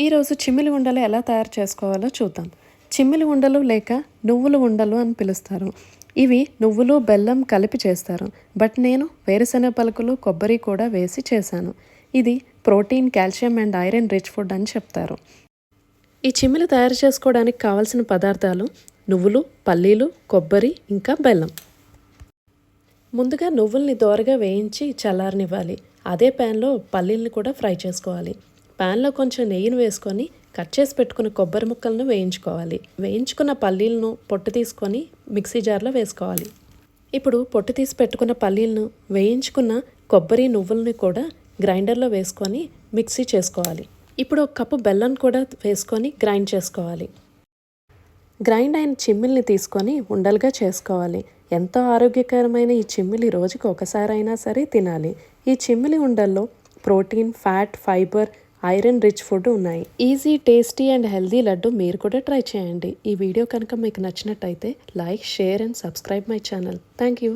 ఈరోజు చిమ్మిలి ఉండలు ఎలా తయారు చేసుకోవాలో చూద్దాం. చిమ్మిలి ఉండలు లేక నువ్వుల ఉండలు అని పిలుస్తారు. ఇవి నువ్వులు బెల్లం కలిపి చేస్తారు. బట్ నేను వేరుశెనగ పలుకులు కొబ్బరి కూడా వేసి చేశాను. ఇది protein, calcium and iron rich food అని చెప్తారు. ఈ చిమ్మిలి తయారు చేసుకోవడానికి కావలసిన పదార్థాలు నువ్వులు, పల్లీలు, కొబ్బరి ఇంకా బెల్లం. ముందుగా నువ్వుల్ని దోరగా వేయించి చల్లారనివ్వాలి. అదే ప్యాన్లో పల్లీలను కూడా ఫ్రై చేసుకోవాలి. ప్యాన్లో కొంచెం నెయ్యిని వేసుకొని కట్ చేసి పెట్టుకున్న కొబ్బరి ముక్కలను వేయించుకోవాలి. వేయించుకున్న పల్లీలను పొట్టు తీసుకొని మిక్సీ జార్లో వేసుకోవాలి. ఇప్పుడు పొట్టు తీసి పెట్టుకున్న పల్లీలను వేయించుకున్న కొబ్బరి, నువ్వులని కూడా గ్రైండర్లో వేసుకొని మిక్సీ చేసుకోవాలి. ఇప్పుడు ఒక కప్పు బెల్లం కూడా వేసుకొని గ్రైండ్ చేసుకోవాలి. గ్రైండ్ అయిన చిమ్మిల్ని తీసుకొని ఉండలుగా చేసుకోవాలి. ఎంతో ఆరోగ్యకరమైన ఈ చిమ్మిలి రోజుకు ఒకసారైనా సరే తినాలి. ఈ చిమ్మిలి ఉండల్లో protein, fat, fibre, iron rich food ఉన్నాయి. Easy, tasty and healthy laddu మీరు కూడా ట్రై చేయండి. ఈ వీడియో కనుక మీకు నచ్చినట్టయితే like, share and subscribe my channel. Thank you.